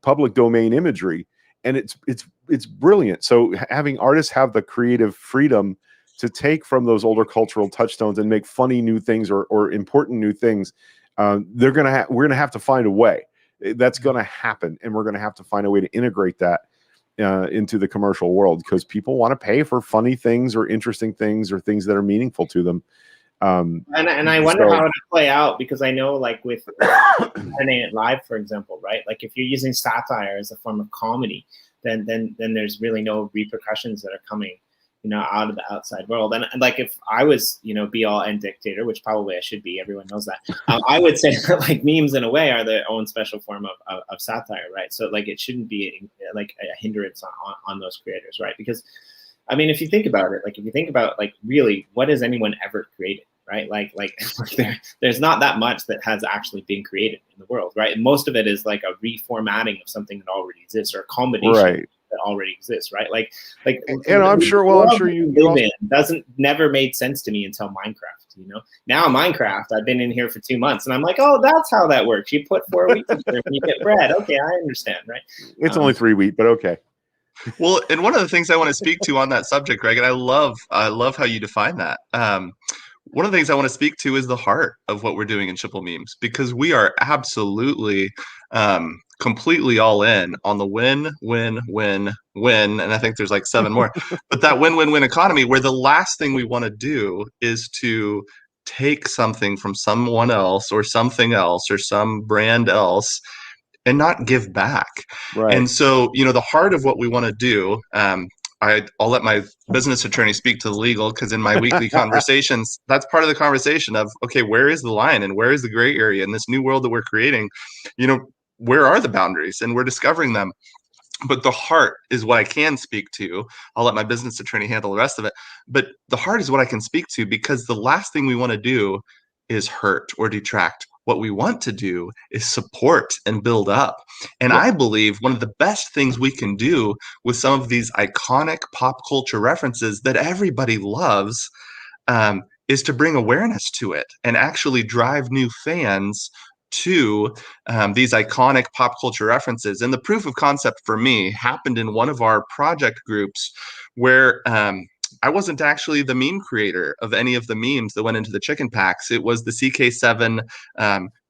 A: public domain imagery. And it's brilliant. So having artists have the creative freedom to take from those older cultural touchstones and make funny new things or important new things, we're gonna have to find a way. That's gonna happen, and we're gonna have to find a way to integrate that into the commercial world, because people want to pay for funny things or interesting things or things that are meaningful to them.
B: And I wonder how it'll play out, because I know, like with Saturday Night Live, for example, right? Like if you're using satire as a form of comedy, then there's really no repercussions that are coming, out of the outside world. And like if I was, be all end dictator, which probably I should be, everyone knows that. I would say that like memes in a way are their own special form of satire, right? So like it shouldn't be like a hindrance on those creators, right? Because I mean, if you think about it, like really, what has anyone ever created? Right, like there's not that much that has actually been created in the world, right? And most of it is like a reformatting of something that already exists, or a combination that already exists, right? Like,
A: and I'm sure you
B: live in doesn't never made sense to me until Minecraft. Now Minecraft, I've been in here for 2 months, and I'm like, oh, that's how that works. You put 4 wheat in there and you get bread. Okay, I understand, right?
A: It's only 3 wheat, but okay.
C: Well, and one of the things I want to speak to on that subject, Greg, and I love how you define that. One of the things I want to speak to is the heart of what we're doing in Shipple Memes, because we are absolutely completely all in on the win, win, win, win. And I think there's like 7 more. But that win, win, win economy, where the last thing we want to do is to take something from someone else or something else or some brand else and not give back.
A: Right.
C: And so, the heart of what we want to do, I'll let my business attorney speak to the legal, because in my weekly conversations, that's part of the conversation of, okay, where is the line and where is the gray area in this new world that we're creating? Where are the boundaries? And we're discovering them. But the heart is what I can speak to. I'll let my business attorney handle the rest of it. But the heart is what I can speak to, because the last thing we want to do is hurt or detract. What we want to do is support and build up. And I believe one of the best things we can do with some of these iconic pop culture references that everybody loves is to bring awareness to it and actually drive new fans to these iconic pop culture references. And the proof of concept for me happened in one of our project groups, where I wasn't actually the meme creator of any of the memes that went into the Chik'in packs. It was the CK7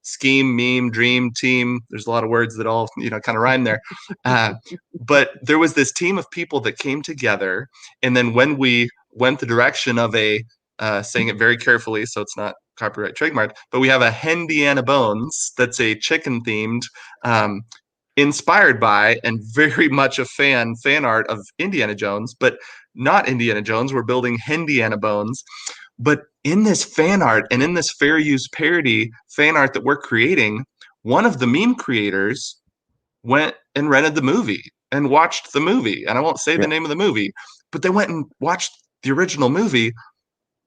C: scheme, meme, dream team. There's a lot of words that all kind of rhyme there. But there was this team of people that came together, and then when we went the direction of saying it very carefully so it's not copyright trademarked, but we have a Hendiana Bones that's a chicken themed, inspired by and very much a fan art of Indiana Jones, but not Indiana Jones. We're building Hendiana Bones. But in this fan art and in this fair use parody fan art that we're creating, one of the meme creators went and rented the movie and watched the movie. And I won't say the name of the movie, but they went and watched the original movie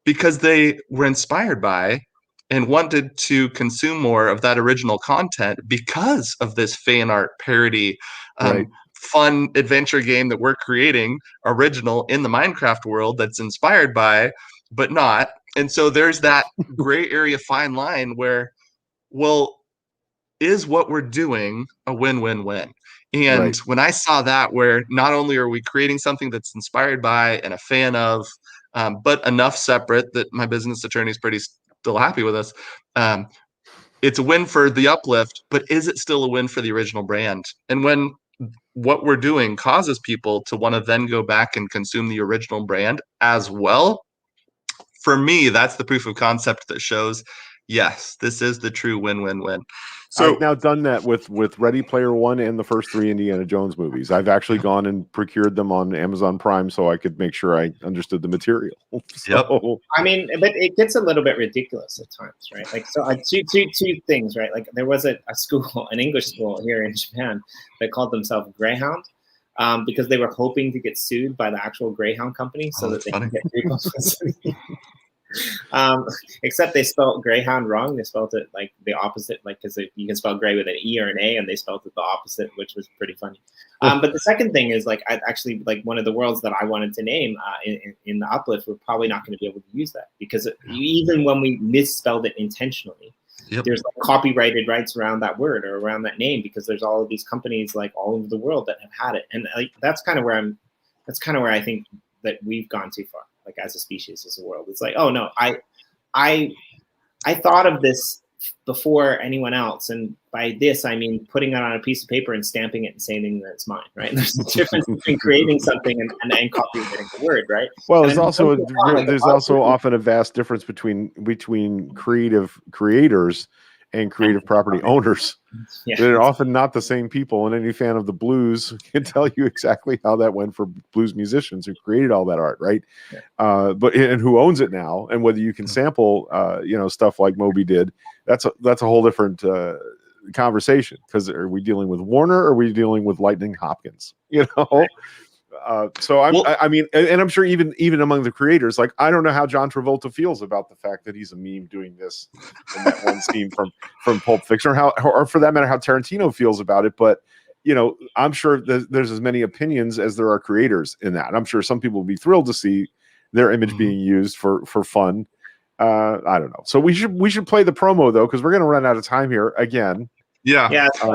C: because they were inspired by and wanted to consume more of that original content because of this fan art parody, fun adventure game that we're creating, original in the Minecraft world that's inspired by, but not. And so there's that gray area fine line where, well, is what we're doing a win-win-win? And when I saw that, where not only are we creating something that's inspired by and a fan of, but enough separate that my business attorney is pretty still happy with us, it's a win for the uplift, but is it still a win for the original brand? And when what we're doing causes people to want to then go back and consume the original brand as well, for me, that's the proof of concept that shows, yes, this is the true win-win-win. So
A: I've now done that with Ready Player One and the first 3 Indiana Jones movies. I've actually gone and procured them on Amazon Prime so I could make sure I understood the material. So,
B: I mean, but it gets a little bit ridiculous at times, right? Like, so two things, right? Like, there was a school, an English school here in Japan that called themselves Greyhound, because they were hoping to get sued by the actual Greyhound company so that they could get free publicity. Except they spelled Greyhound wrong. They spelled it like the opposite, like, because you can spell gray with an E or an A, and they spelled it the opposite, which was pretty funny. But the second thing is, like, I actually, like, one of the worlds that I wanted to name in the uplift, we're probably not going to be able to use that, because even when we misspelled it intentionally, there's like copyrighted rights around that word or around that name, because there's all of these companies like all over the world that have had it, and like that's kind of where I think that we've gone too far, like as a species, as a world. It's like, oh no, I thought of this before anyone else, and by this I mean putting it on a piece of paper and stamping it and saying that it's mine, right? There's a difference between creating something and copyrighting the word, right?
A: well,
B: and
A: there's also often a vast difference between creative creators and creative property owners.
B: Yeah.
A: They're often not the same people, and any fan of the blues can tell you exactly how that went for blues musicians who created all that art, right?
B: Yeah.
A: But who owns it now, and whether you can sample, stuff like Moby did. That's a whole different conversation, because are we dealing with Warner or are we dealing with Lightning Hopkins? So I mean, and I'm sure even among the creators, like, I don't know how John Travolta feels about the fact that he's a meme doing this in that one scene from Pulp Fiction, or for that matter, how Tarantino feels about it. But I'm sure there's as many opinions as there are creators in that. And I'm sure some people will be thrilled to see their image being used for fun. I don't know. So we should play the promo though, because we're going to run out of time here again.
C: Yeah.
B: So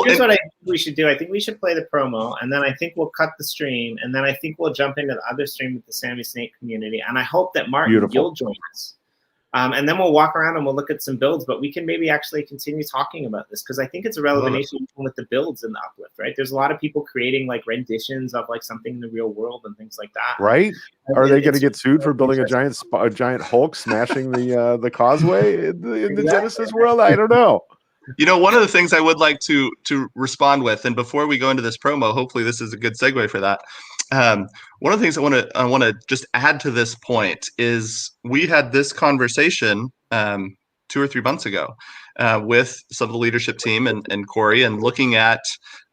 B: here's what I think we should do. I think we should play the promo, and then I think we'll cut the stream, and then I think we'll jump into the other stream with the Sammy Snake community. And I hope that Martin, you'll join us. And then we'll walk around and we'll look at some builds, but we can maybe actually continue talking about this, because I think it's a relevant issue with the builds in the uplift, right? There's a lot of people creating like renditions of like something in the real world and things like that.
A: Right? Are they going to get sued for building a giant Hulk smashing the causeway in the Genesis world? I don't know.
C: One of the things I would like to respond with, and before we go into this promo, hopefully this is a good segue for that. One of the things I want to just add to this point is we had this conversation 2 or 3 months ago with some of the leadership team and Corey, and looking at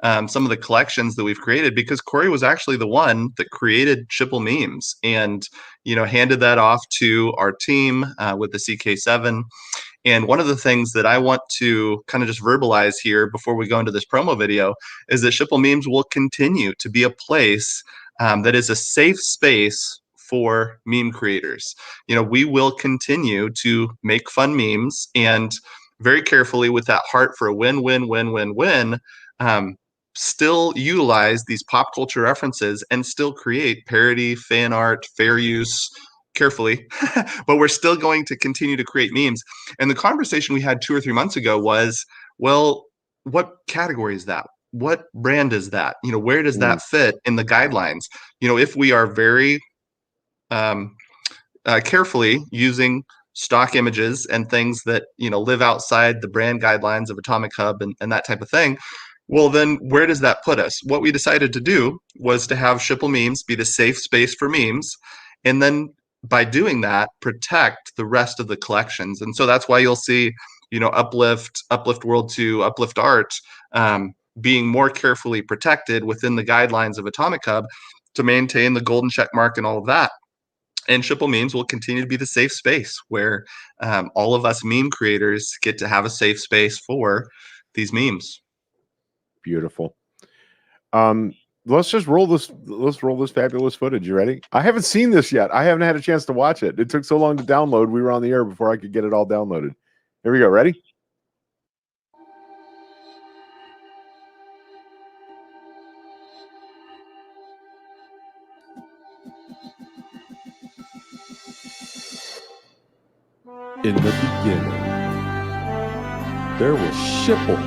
C: some of the collections that we've created, because Corey was actually the one that created Shipple memes and handed that off to our team with the CK7. And one of the things that I want to kind of just verbalize here before we go into this promo video is that Shipple Memes will continue to be a place that is a safe space for meme creators. We will continue to make fun memes, and very carefully, with that heart for a win-win-win-win-win, still utilize these pop culture references and still create parody, fan art, fair use, carefully, but we're still going to continue to create memes. And the conversation we had 2 or 3 months ago was, well, what category is that? What brand is that? Where does that fit in the guidelines? If we are very carefully using stock images and things that, live outside the brand guidelines of Atomic Hub and that type of thing, well, then where does that put us? What we decided to do was to have Shipple Memes be the safe space for memes, and then by doing that, protect the rest of the collections. And so that's why you'll see, UpliftWorld 2, Uplift Art being more carefully protected within the guidelines of Atomic Hub to maintain the golden check mark and all of that. And Shipple Memes will continue to be the safe space where all of us meme creators get to have a safe space for these memes.
A: Beautiful. Let's roll this fabulous footage. You ready? I haven't seen this yet. I haven't had a chance to watch it. It took so long to download. We were on the air before I could get it all downloaded. Here we go. Ready? In the beginning,
D: there was Shipple.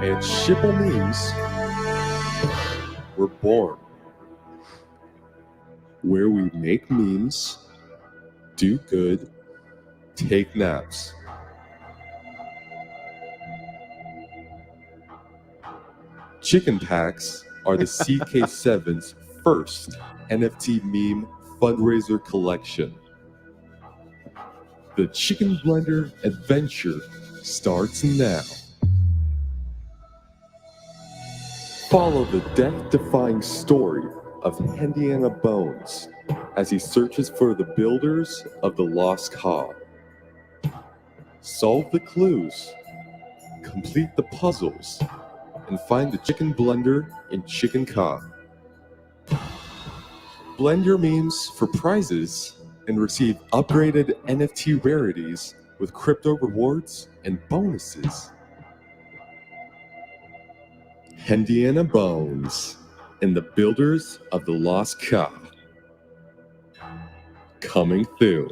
D: And Shipple memes were born. Where we make memes, do good, take naps. Chik'in packs are the CK7's first NFT meme fundraiser collection. The Chik'in Blender adventure starts now. Follow the death-defying story of Hendiana Bones as he searches for the builders of the Lost Ka. Solve the clues, complete the puzzles, and find the Chik'in Blender in Chik'in Ka. Blend your memes for prizes and receive upgraded NFT rarities with crypto rewards and bonuses. Hendiana Bones and the Builders of the Lost Ka. Coming soon.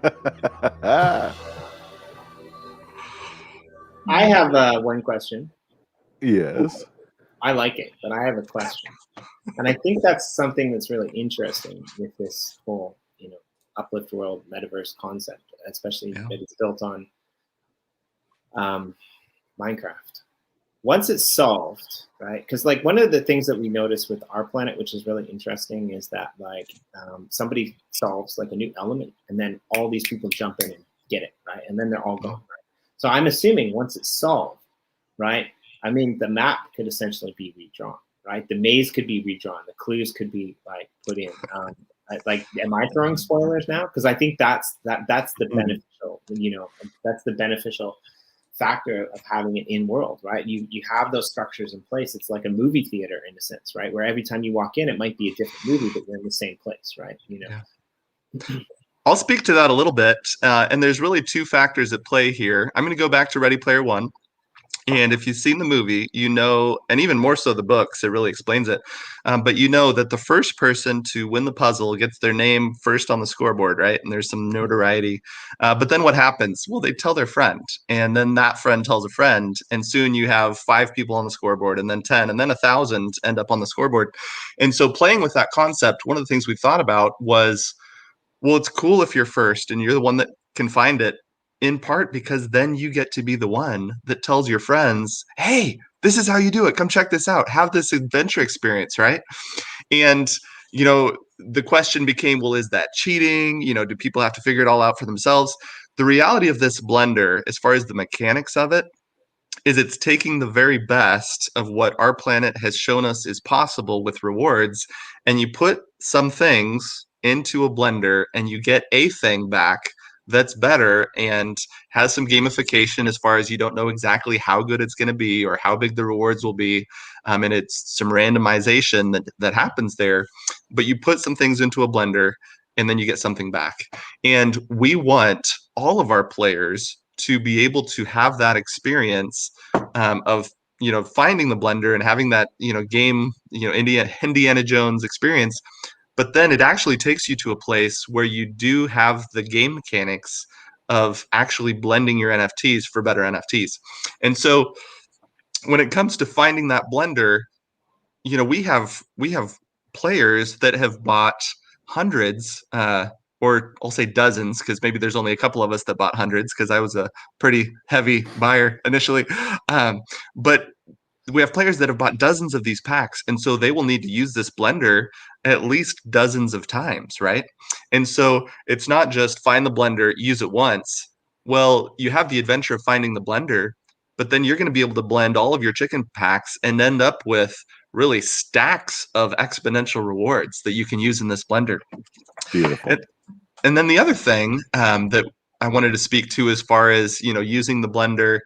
B: I have one question.
A: Yes.
B: I like it, but I have a question. And I think that's something that's really interesting with this whole, Uplift World metaverse concept, especially that it's built on Minecraft. Once it's solved, right? Because like one of the things that we notice with our planet, which is really interesting, is that like somebody solves like a new element, and then all these people jump in and get it, right? And then they're all gone. Right? So I'm assuming once it's solved, right? I mean, the map could essentially be redrawn, right? The maze could be redrawn. The clues could be like put in. Like, am I throwing spoilers now? Because I think that's the beneficial, that's the beneficial factor of having it in world, right? You have those structures in place. It's like a movie theater in a sense, right? Where every time you walk in, it might be a different movie, but you're in the same place, right? Yeah.
C: I'll speak to that a little bit. And there's really two factors at play here. I'm going to go back to Ready Player One. And if you've seen the movie, and even more so the books, it really explains it. But that the first person to win the puzzle gets their name first on the scoreboard, right? And there's some notoriety. But then what happens? Well, they tell their friend, and then that friend tells a friend, and soon you have 5 people on the scoreboard, and then 10, and then 1,000 end up on the scoreboard. And so playing with that concept, one of the things we thought about was, well, it's cool if you're first and you're the one that can find it. In part because then you get to be the one that tells your friends, hey, this is how you do it. Come check this out. Have this adventure experience, right? And, the question became, well, is that cheating? Do people have to figure it all out for themselves? The reality of this blender, as far as the mechanics of it, is it's taking the very best of what our planet has shown us is possible with rewards, and you put some things into a blender and you get a thing back that's better and has some gamification as far as you don't know exactly how good it's going to be or how big the rewards will be. And it's some randomization that happens there, but you put some things into a blender and then you get something back. And we want all of our players to be able to have that experience of finding the blender and having that game Indiana Jones experience. But then it actually takes you to a place where you do have the game mechanics of actually blending your NFTs for better NFTs. And so when it comes to finding that blender, we have players that have bought hundreds, or I'll say dozens, because maybe there's only a couple of us that bought hundreds, because I was a pretty heavy buyer initially. But we have players that have bought dozens of these packs, and so they will need to use this blender at least dozens of times, right? And so it's not just find the blender, use it once. Well, you have the adventure of finding the blender, but then you're going to be able to blend all of your Chik'in packs and end up with really stacks of exponential rewards that you can use in this blender.
A: Beautiful.
C: And then the other thing that I wanted to speak to as far as, using the blender,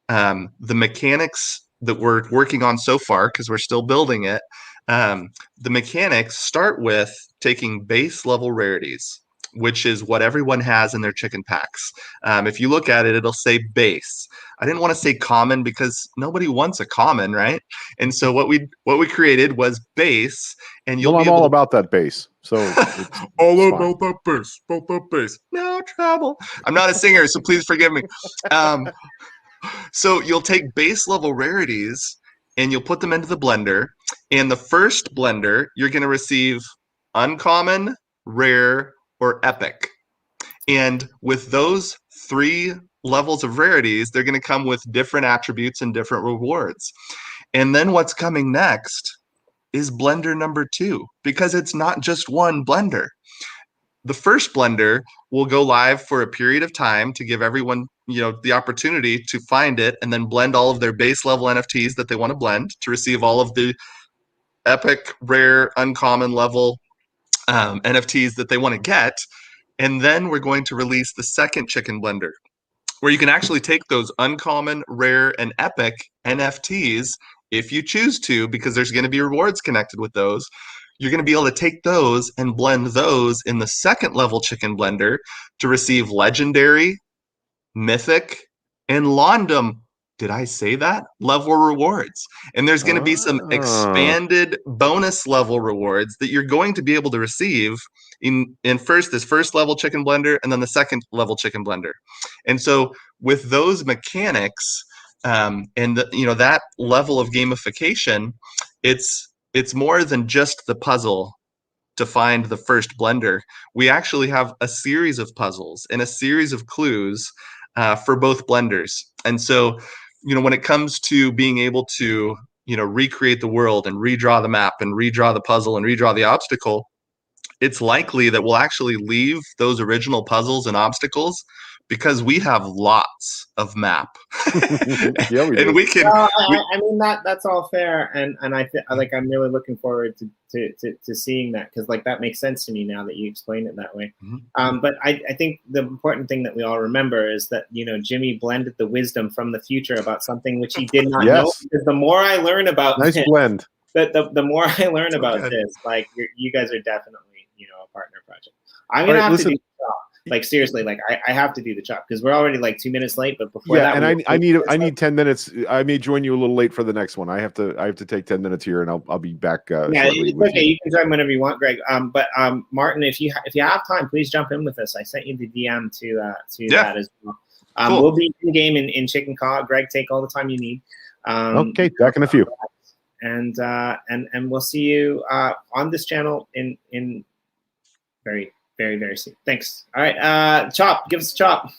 C: the mechanics that we're working on so far, because we're still building it, the mechanics start with taking base level rarities, which is what everyone has in their Chik'in packs. If you look at it, it'll say base. I didn't want to say common because nobody wants a common, right? And so what we created was base, and
A: I'm all about that base. So
C: all about that base, about that base. No. trouble. I'm not a singer, so please forgive me. So you'll take base level rarities and you'll put them into the blender. And the first blender, you're going to receive uncommon, rare, or epic. And with those 3 levels of rarities, they're going to come with different attributes and different rewards. And then what's coming next is blender number 2, because it's not just one blender. The first blender will go live for a period of time to give everyone, the opportunity to find it and then blend all of their base level NFTs that they want to blend to receive all of the epic, rare, uncommon level NFTs that they want to get. And then we're going to release the second Chik'in blender, where you can actually take those uncommon, rare, and epic NFTs if you choose to, because there's going to be rewards connected with those. You're going to be able to take those and blend those in the second level Chik'in blender to receive legendary, mythic, and Londom. Did I say that? Level rewards. And there's going to be some expanded bonus level rewards that you're going to be able to receive in this first level Chik'in blender and then the second level Chik'in blender. And so with those mechanics and that level of gamification, it's more than just the puzzle to find the first blender. We actually have a series of puzzles and a series of clues for both blenders. And so, when it comes to being able to, recreate the world and redraw the map and redraw the puzzle and redraw the obstacle, it's likely that we'll actually leave those original puzzles and obstacles because we have lots of map.
A: Yeah, we do.
C: And we can.
B: I mean that's all fair, and I'm really looking forward to seeing that, because that makes sense to me now that you explain it that way.
C: Mm-hmm.
B: But I think the important thing that we all remember is that Jimmy blended the wisdom from the future about something which he did not know. Because the more I learn about
A: nice blend,
B: the more I learn about this, you guys are definitely a partner project. I'm gonna have to do the chop. Seriously, I have to do the chop because we're already 2 minutes late. But before that,
A: and I need 10 minutes. I may join you a little late for the next one. I have to take 10 minutes here, and I'll be back.
B: It's okay. You can join whenever you want, Greg. But Martin, if you have time, please jump in with us. I sent you the DM to that as well. Cool. We'll be in game in Chik'in Ka. Greg, take all the time you need.
A: Okay, back in a few.
B: And we'll see you on this channel in very, very, very soon. Thanks. All right, Chop, give us a chop.